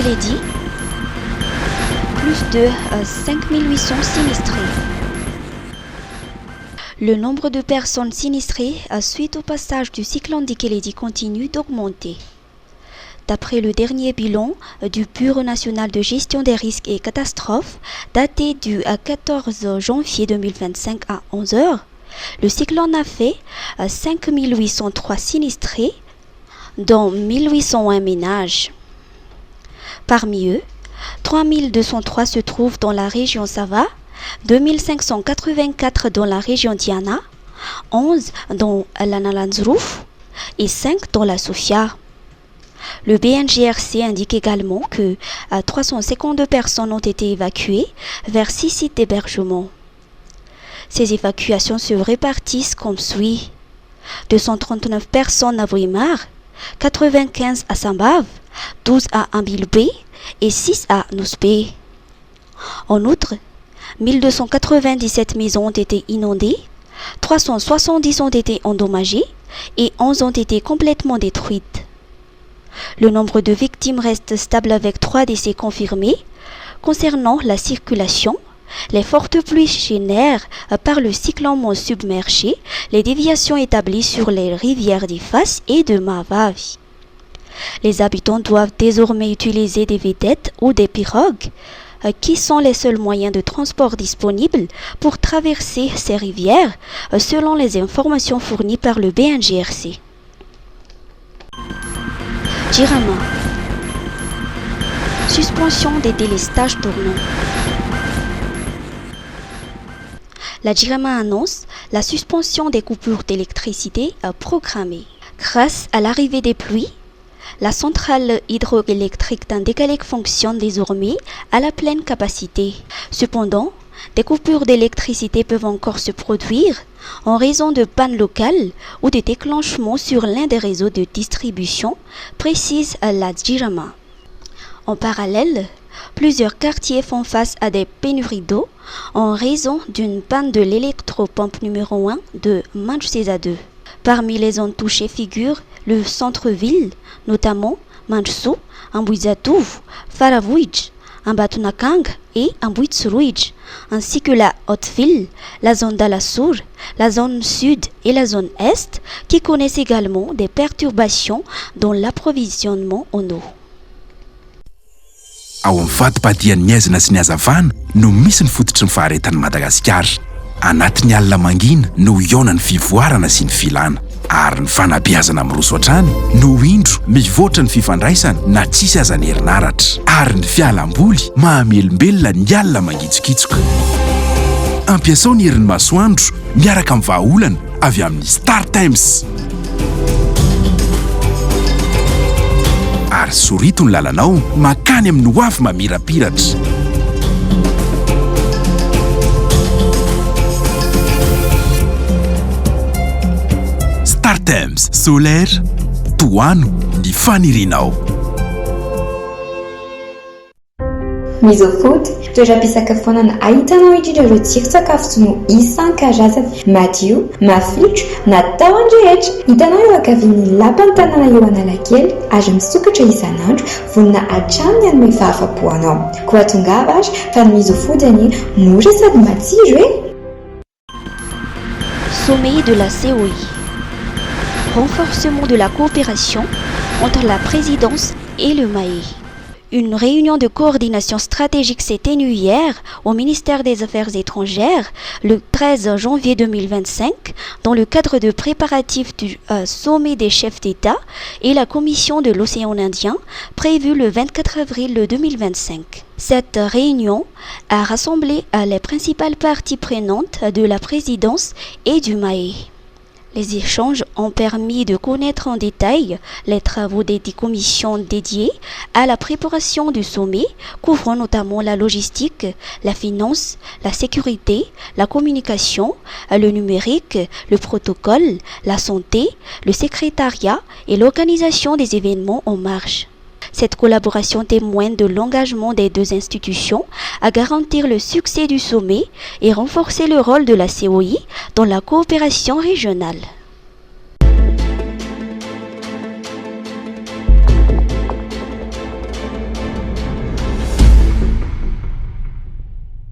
Keledi, plus de 5800 sinistrés. Le nombre de personnes sinistrées suite au passage du cyclone Keledi continue d'augmenter. D'après le dernier bilan du Bureau national de gestion des risques et catastrophes, daté du 14 janvier 2025 à 11 h, le cyclone a fait 5803 sinistrés, dont 1801 ménages. Parmi eux, 3203 se trouvent dans la région Sava, 2584 dans la région Diana, 11 dans la Nalanzrouf et 5 dans la Sofia. Le BNGRC indique également que 352 personnes ont été évacuées vers 6 sites d'hébergement. Ces évacuations se répartissent comme suit: 239 personnes à Weimar, 95 à Sambav, 12 à Ambilbé et 6 à Nousbé. En outre, 1297 maisons ont été inondées, 370 ont été endommagées et 11 ont été complètement détruites. Le nombre de victimes reste stable avec 3 décès confirmés. Concernant la circulation, les fortes pluies génèrent par le cyclone submergé les déviations établies sur les rivières d'Ifas et de Mavavi. Les habitants doivent désormais utiliser des vedettes ou des pirogues, qui sont les seuls moyens de transport disponibles pour traverser ces rivières, selon les informations fournies par le BNGRC. Jirama. Suspension des délestages tournants. La Jirama annonce la suspension des coupures d'électricité programmées. Grâce à l'arrivée des pluies, la centrale hydroélectrique d'Andékalek fonctionne désormais à la pleine capacité. Cependant, des coupures d'électricité peuvent encore se produire en raison de pannes locales ou de déclenchements sur l'un des réseaux de distribution, précise la Jirama. En parallèle, plusieurs quartiers font face à des pénuries d'eau en raison d'une panne de l'électropompe numéro 1 de Manchseza 2. Parmi les zones touchées figurent le centre-ville, notamment Manchsou, Ambuizatouv, Faravouij, Ambatunakang et Ambuitsrouij, ainsi que la Haute-Ville, la zone d'Alassour, la zone sud et la zone est, qui connaissent également des perturbations dans l'approvisionnement en eau. Ao amin'ny fatim-padian'ny aizina sy ny hazavana no misy ny fototry ny faharetan'i Madagasikara. Anatin'ny alina mangina no iona ny fivoarana sy ny filana, ary ny fanabeazana amin'ny roso hatrany no indro mivoatra ny fifandraisana na tsisy azany herinaratra, ary ny fialamboly mahamelombelona ny alina mangitsokitsoka. Ampiasao ny herin'ny masoandro miaraka amin'ny vahaolana avy amin'ny Star Times. Ary sorito ny lalanao makany amin'ny hoavy mamirapiratra. Star Times solaire, toano ny fanirianao. Misofood, toeram-pisakafoanana ahitanao indrindra ireo tsiro-tsakafo sy no isan-karazany, madio, mafilotra, natao andrehetra. Hitanao eo ankavian'ny lapan'ny tanàna eo Analakely ary misokatra isan'andro, vonona hatramin'ny hanome fahafapoanao. Koa tongava ary fa ny Misofood any mora sady matsiro e. Sommet de la COI. Renforcement de la coopération entre la présidence et le MAE. Une réunion de coordination stratégique s'est tenue hier au ministère des Affaires étrangères le 13 janvier 2025 dans le cadre de préparatifs du sommet des chefs d'État et la Commission de l'océan Indien prévu le 24 avril 2025. Cette réunion a rassemblé les principales parties prenantes de la présidence et du MAE. Les échanges ont permis de connaître en détail les travaux des 10 commissions dédiées à la préparation du sommet, couvrant notamment la logistique, la finance, la sécurité, la communication, le numérique, le protocole, la santé, le secrétariat et l'organisation des événements en marge. Cette collaboration témoigne de l'engagement des deux institutions à garantir le succès du sommet et renforcer le rôle de la COI dans la coopération régionale.